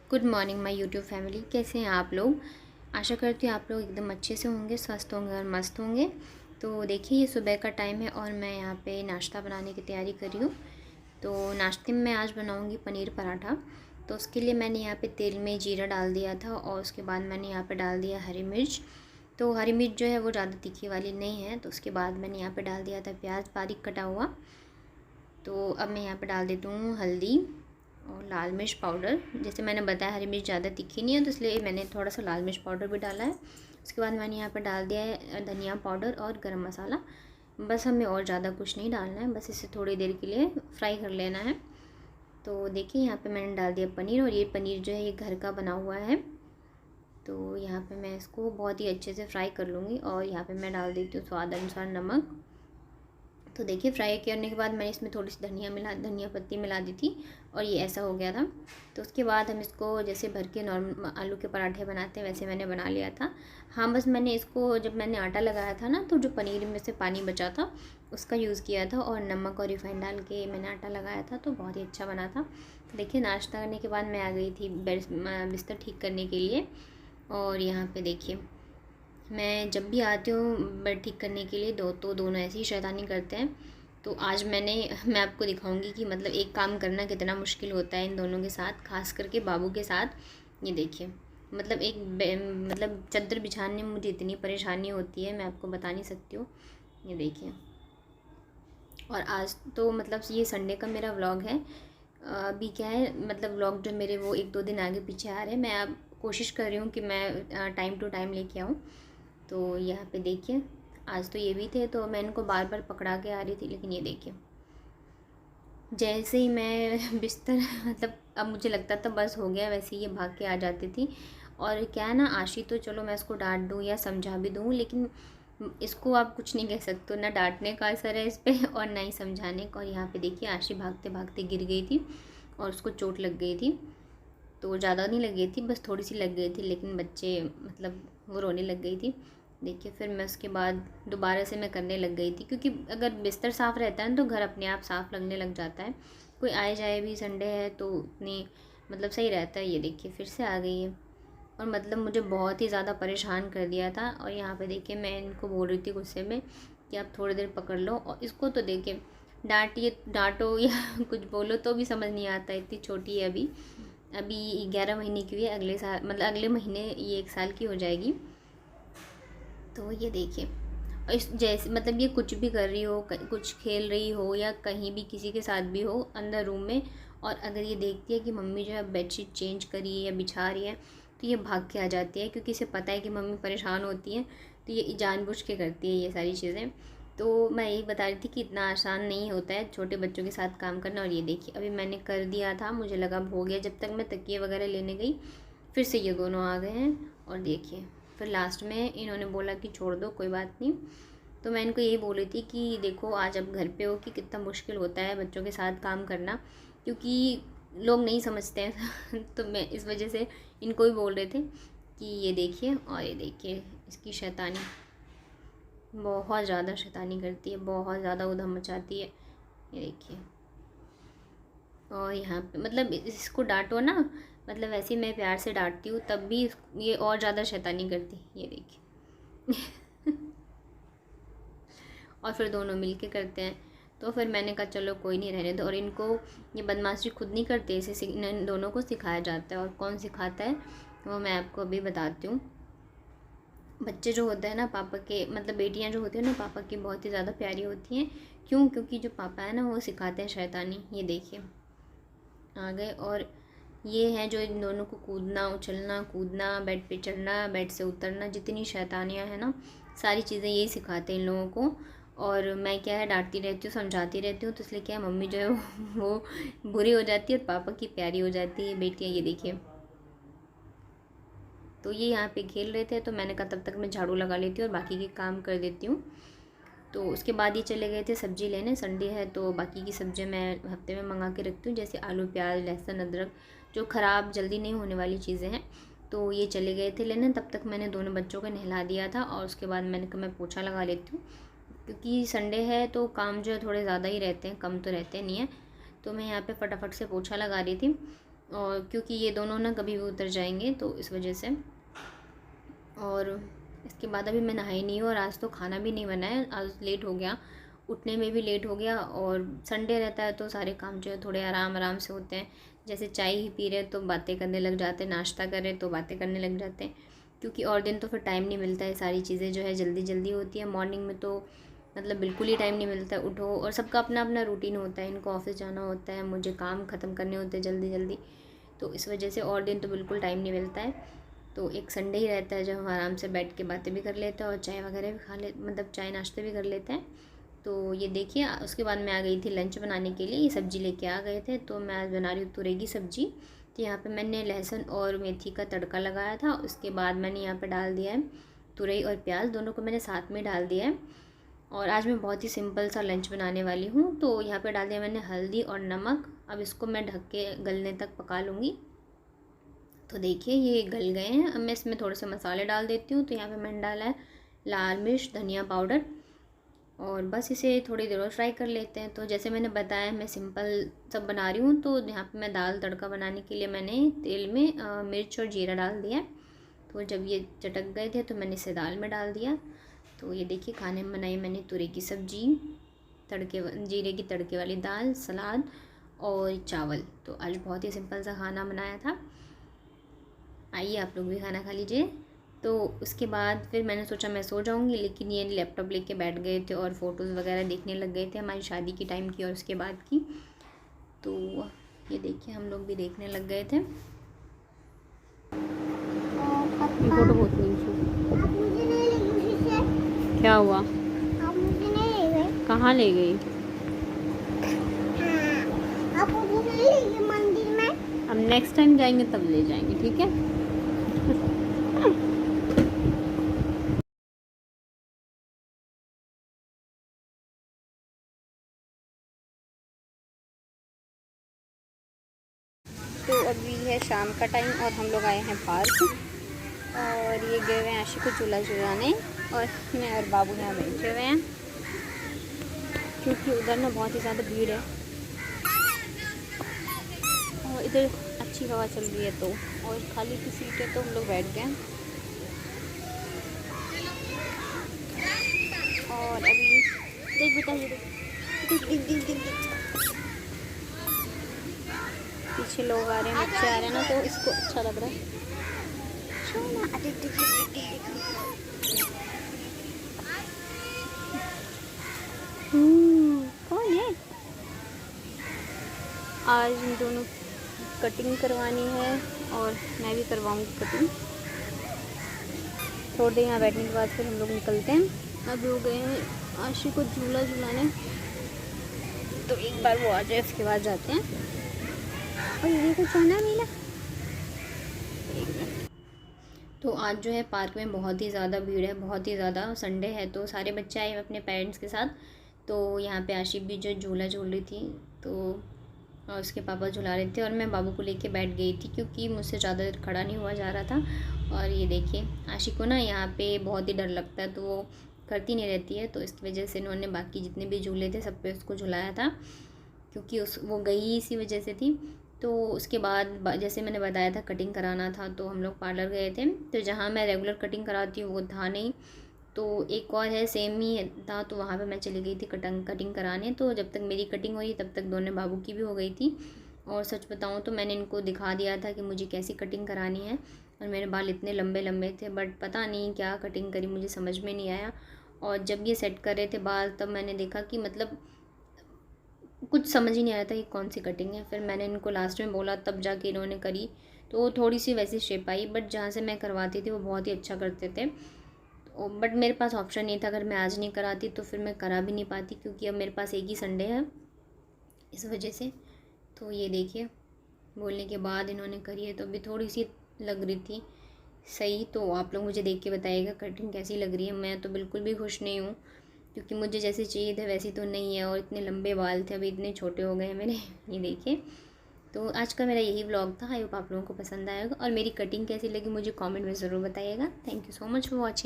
Good morning my YouTube family. कैसे हैं आप लोग? आशा करती हूँ आप लोग एकदम अच्छे से होंगे, स्वस्थ होंगे और मस्त होंगे। तो देखिए, ये सुबह का टाइम है और मैं यहाँ पे नाश्ता बनाने की तैयारी कर रही हूँ। तो नाश्ते में मैं आज बनाऊँगी पनीर पराठा। तो उसके लिए मैंने यहाँ पे तेल में जीरा डाल दिया था और उसके बाद मैंने यहाँ पे डाल दिया हरी मिर्च। तो हरी मिर्च जो है वो ज़्यादा तीखी वाली नहीं है। तो उसके बाद मैंने यहाँ पर डाल दिया था प्याज बारीक कटा हुआ। तो अब मैं यहाँ पर डाल देती हूँ हल्दी और लाल मिर्च पाउडर। जैसे मैंने बताया हरी मिर्च ज़्यादा तीखी नहीं है, तो इसलिए मैंने थोड़ा सा लाल मिर्च पाउडर भी डाला है। उसके बाद मैंने यहाँ पर डाल दिया है धनिया पाउडर और गरम मसाला। बस हमें और ज़्यादा कुछ नहीं डालना है, बस इसे थोड़ी देर के लिए फ्राई कर लेना है। तो देखिए, यहाँ पे मैंने डाल दिया पनीर और ये पनीर जो है ये घर का बना हुआ है। तो यहाँ पे मैं इसको बहुत ही अच्छे से फ्राई कर लूँगी और यहाँ पे मैं डाल देती हूँ स्वाद अनुसार नमक। तो देखिए, फ्राई करने के बाद मैंने इसमें थोड़ी सी धनिया पत्ती मिला दी थी और ये ऐसा हो गया था। तो उसके बाद हम इसको जैसे भर के नॉर्मल आलू के पराठे बनाते हैं वैसे मैंने बना लिया था। हाँ, बस मैंने इसको जब मैंने आटा लगाया था ना, तो जो पनीर में से पानी बचा था उसका यूज़ किया था और नमक और रिफाइंड डाल के मैंने आटा लगाया था, तो बहुत ही अच्छा बना था। तो देखिए, नाश्ता करने के बाद मैं आ गई थी बिस्तर ठीक करने के लिए। और यहाँ पर देखिए, मैं जब भी आती हूँ बेड ठीक करने के लिए दोनों ऐसी ही शैतानी करते हैं। तो आज मैं आपको दिखाऊंगी कि मतलब एक काम करना कितना मुश्किल होता है इन दोनों के साथ, खास करके बाबू के साथ। ये देखिए, मतलब मतलब चादर बिछाने में मुझे इतनी परेशानी होती है, मैं आपको बता नहीं सकती हूँ। ये देखिए, और आज तो मतलब ये संडे का मेरा व्लॉग है। अभी क्या है, मतलब व्लॉग जो मेरे वो 1-2 दिन आगे पीछे आ रहे हैं। मैं अब कोशिश कर रही हूँ कि मैं टाइम टू टाइम लेके आऊँ। तो यहाँ पे देखिए, आज तो ये भी थे तो मैं इनको बार बार पकड़ा के आ रही थी, लेकिन ये देखिए, जैसे ही मैं बिस्तर मतलब अब मुझे लगता था बस हो गया, वैसे ही ये भाग के आ जाती थी। और क्या है ना, आशी तो चलो मैं इसको डांट दूँ या समझा भी दूँ, लेकिन इसको आप कुछ नहीं कह सकते, ना डांटने का असर है इस पर और ना ही समझाने का। और यहाँ पे देखिए, आशी भागते भागते गिर गई थी और उसको चोट लग गई थी। तो ज़्यादा नहीं लग गई थी, बस थोड़ी सी लग गई थी, लेकिन बच्चे मतलब वो रोने लग गई थी। देखिए, फिर मैं उसके बाद दोबारा से मैं करने लग गई थी, क्योंकि अगर बिस्तर साफ़ रहता है ना तो घर अपने आप साफ़ लगने लग जाता है। कोई आए जाए भी, संडे है तो उतनी मतलब सही रहता है। ये देखिए, फिर से आ गई है और मतलब मुझे बहुत ही ज़्यादा परेशान कर दिया था। और यहाँ पे देखिए, मैं इनको बोल रही थी गुस्से में कि आप थोड़ी देर पकड़ लो, और इसको तो देखिए डांटो या कुछ बोलो तो भी समझ नहीं आता, इतनी छोटी है अभी। अभी 11 महीने की हुई है, अगले साल मतलब अगले महीने ये 1 साल की हो जाएगी। तो ये देखिए, इस जैसे मतलब ये कुछ भी कर रही हो, कुछ खेल रही हो या कहीं भी किसी के साथ भी हो अंदर रूम में, और अगर ये देखती है कि मम्मी जो है बेडशीट चेंज करी है या बिछा रही है, तो ये भाग के आ जाती है, क्योंकि इसे पता है कि मम्मी परेशान होती है। तो ये जानबूझ के करती है ये सारी चीज़ें। तो मैं यही बता रही थी कि इतना आसान नहीं होता है छोटे बच्चों के साथ काम करना। और ये देखिए, अभी मैंने कर दिया था, मुझे लगा अब हो गया, जब तक मैं तकिए वगैरह लेने गई फिर से ये दोनों आ गए हैं। और देखिए, फिर लास्ट में इन्होंने बोला कि छोड़ दो, कोई बात नहीं। तो मैं इनको यही बोल रही थी कि देखो, आज अब घर पे हो कि कितना मुश्किल होता है बच्चों के साथ काम करना, क्योंकि लोग नहीं समझते हैं। तो मैं इस वजह से इनको भी बोल रहे थे कि ये देखिए, और ये देखिए इसकी शैतानी, बहुत ज़्यादा शैतानी करती है, बहुत ज़्यादा उधम मचाती है। ये देखिए, और यहाँ पे मतलब इसको डांटो ना, मतलब वैसे ही मैं प्यार से डांटती हूँ तब भी ये और ज़्यादा शैतानी करती है। ये देखिए। और फिर दोनों मिल के करते हैं। तो फिर मैंने कहा चलो कोई नहीं, रहने दो। और इनको ये बदमाशी खुद नहीं करते, इसे इन दोनों को सिखाया जाता है। और कौन सिखाता है वो मैं आपको अभी बताती हूँ। बच्चे जो होते हैं ना पापा के, मतलब बेटियाँ जो होती हैं ना पापा की, बहुत ही ज़्यादा प्यारी होती हैं। क्यों? क्योंकि जो पापा है ना वो सिखाते हैं शैतानी। ये देखिए, आ गए। और ये है जो इन दोनों को कूदना, उछलना कूदना, बेड पे चढ़ना, बेड से उतरना, जितनी शैतानियाँ हैं ना, सारी चीज़ें यही सिखाते हैं इन लोगों को। और मैं क्या है, डांटती रहती हूँ, समझाती रहती हूँ, तो इसलिए क्या है, मम्मी जो है वो बुरी हो जाती है और पापा की प्यारी हो जाती है बेटियाँ। ये देखिए, तो ये यहाँ पे खेल रहे थे, तो मैंने कहा तब तक मैं झाड़ू लगा लेती हूँ और बाकी के काम कर देती हूँ। तो उसके बाद ये चले गए थे सब्ज़ी लेने, संडे है तो बाकी की सब्ज़ियाँ मैं हफ्ते में मंगा के रखती हूँ, जैसे आलू प्याज लहसुन अदरक, जो ख़राब जल्दी नहीं होने वाली चीज़ें हैं। तो ये चले गए थे लेने, तब तक मैंने दोनों बच्चों को नहला दिया था। और उसके बाद मैंने कहा मैं पोछा लगा लेती हूँ, क्योंकि संडे है तो काम जो है थोड़े ज़्यादा ही रहते हैं, कम तो रहते नहीं हैं। तो मैं यहाँ पे फटाफट से पोछा लगा रही थी। और क्योंकि ये दोनों ना कभी भी उतर जाएंगे तो इस वजह से। और इसके बाद अभी मैं नहाई नहीं हूँ और आज तो खाना भी नहीं बना है, आज लेट हो गया, उठने में भी लेट हो गया। और संडे रहता है तो सारे काम जो है थोड़े आराम आराम से होते हैं। जैसे चाय ही पी रहे तो बातें करने लग जाते हैं, नाश्ता कर रहे तो बातें करने लग जाते हैं, क्योंकि और दिन तो फिर टाइम नहीं मिलता है। सारी चीज़ें जो है जल्दी जल्दी होती है, मॉर्निंग में तो मतलब बिल्कुल ही टाइम नहीं मिलता है। उठो और सबका अपना अपना रूटीन होता है, इनको ऑफिस जाना होता है, मुझे काम ख़त्म करने होते हैं जल्दी जल्दी, तो इस वजह से और दिन तो बिल्कुल टाइम नहीं मिलता है। तो एक संडे ही रहता है जब हम आराम से बैठ के बातें भी कर लेते हैं और चाय वगैरह भी खा ले, मतलब चाय नाश्ते भी कर लेते हैं। तो ये देखिए, उसके बाद मैं आ गई थी लंच बनाने के लिए, ये सब्ज़ी लेके आ गए थे, तो मैं आज बना रही हूँ तुरई की सब्ज़ी। तो यहाँ पे मैंने लहसुन और मेथी का तड़का लगाया था, उसके बाद मैंने यहाँ पे डाल दिया है तुरई और प्याज, दोनों को मैंने साथ में डाल दिया है। और आज मैं बहुत ही सिंपल सा लंच बनाने वाली हूँ। तो यहाँ पे डाल दिया मैंने हल्दी और नमक, अब इसको मैं ढक के गलने तक पका लूँगी। तो देखिए ये गल गए हैं, अब मैं इसमें थोड़े से मसाले डाल देती हूँ। तो यहाँ पे मैंने डाला है लाल मिर्च, धनिया पाउडर, और बस इसे थोड़ी देर और फ्राई कर लेते हैं। तो जैसे मैंने बताया मैं सिंपल सब बना रही हूँ, तो यहाँ पे मैं दाल तड़का बनाने के लिए मैंने तेल में मिर्च और जीरा डाल दिया। तो जब ये चटक गए थे तो मैंने इसे दाल में डाल दिया। तो ये देखिए खाने में बनाई मैंने तुरई की सब्ज़ी, तड़के जीरे की तड़के वाली दाल, सलाद और चावल। तो आज बहुत ही सिंपल सा खाना बनाया था। आइए आप लोग भी खाना खा लीजिए। तो उसके बाद फिर मैंने सोचा मैं सो जाऊंगी, लेकिन ये लैपटॉप लेके बैठ गए थे और फ़ोटोज़ वगैरह देखने लग गए थे हमारी शादी की टाइम की और उसके बाद की। तो ये देखिए हम लोग भी देखने लग गए थे। फोटो बहुत क्या हुआ? कहाँ ले गई? मंदिर में। अब नेक्स्ट टाइम जाएंगे तब ले जाएंगे, ठीक है? तो अभी है शाम का टाइम और हम लोग आए हैं पार्क, और ये गए हुए हैं आशी को झूला झुलाने, और मैं और बाबू यहाँ बैठे हुए हैं, क्योंकि उधर ना बहुत ही ज़्यादा भीड़ है और इधर अच्छी हवा चल रही है। तो और खाली की सीट है तो हम लोग बैठ गए। और अभी देख बेटा, ये देख पीछे लोग आ रहे हैं, बच्चे आ रहे हैं ना, तो इसको अच्छा लग रहा है। कौन है? आज इन दोनों कटिंग करवानी है और मैं भी करवाऊंगी कटिंग। थोड़ी देर यहाँ बैठने के बाद फिर हम लोग निकलते हैं। अब हो गए हैं आशी को झूला झुलाने, तो एक बार वो आ जाए उसके बाद जाते हैं। और ये कुछ आना मिला। तो आज जो है पार्क में बहुत ही ज़्यादा भीड़ है, बहुत ही ज़्यादा। संडे है तो सारे बच्चे आए अपने पेरेंट्स के साथ। तो यहाँ पे आशिक भी जो झूला झूल रही थी, तो उसके पापा झुला रहे थे और मैं बाबू को लेके बैठ गई थी, क्योंकि मुझसे ज़्यादा देर खड़ा नहीं हुआ जा रहा था। और ये देखिए आशिक को ना यहाँ पे बहुत ही डर लगता है, तो वो करती नहीं रहती है। तो इसकी वजह से इन्होंने बाकी जितने भी झूले थे सब पे उसको झुलाया था, क्योंकि वो गई इसी वजह से थी। तो उसके बाद जैसे मैंने बताया था कटिंग कराना था, तो हम लोग पार्लर गए थे। तो जहाँ मैं रेगुलर कटिंग कराती हूँ वो था नहीं, तो एक और है सेम ही था, तो वहाँ पे मैं चली गई थी कटिंग कराने। तो जब तक मेरी कटिंग हुई तब तक दोनों बाबू की भी हो गई थी। और सच बताऊँ तो मैंने इनको दिखा दिया था कि मुझे कैसी कटिंग करानी है, और मेरे बाल इतने लंबे लंबे थे, बट पता नहीं क्या कटिंग करी, मुझे समझ में नहीं आया। और जब ये सेट कर रहे थे बाल, तब मैंने देखा कि मतलब कुछ समझ ही नहीं आया था कि कौन सी कटिंग है। फिर मैंने इनको लास्ट में बोला, तब जाके इन्होंने करी, तो वो थोड़ी सी वैसी शेप आई। बट जहाँ से मैं करवाती थी वो बहुत ही अच्छा करते थे, बट मेरे पास ऑप्शन नहीं था। अगर मैं आज नहीं कराती तो फिर मैं करा भी नहीं पाती, क्योंकि अब मेरे पास एक ही संडे है, इस वजह से। तो ये देखिए बोलने के बाद इन्होंने करी है, तो अभी थोड़ी सी लग रही थी सही। तो आप लोग मुझे देख के बताइएगा कटिंग कैसी लग रही है। मैं तो बिल्कुल भी खुश नहीं हूँ, क्योंकि मुझे जैसे चाहिए थे वैसी तो नहीं है, और इतने लंबे बाल थे, अभी इतने छोटे हो गए हैं मेरे। ये देखिए, तो आज का मेरा यही व्लॉग था। आई होप आप लोगों को पसंद आएगा, और मेरी कटिंग कैसी लगी मुझे कमेंट में ज़रूर बताइएगा। Thank you so much for watching.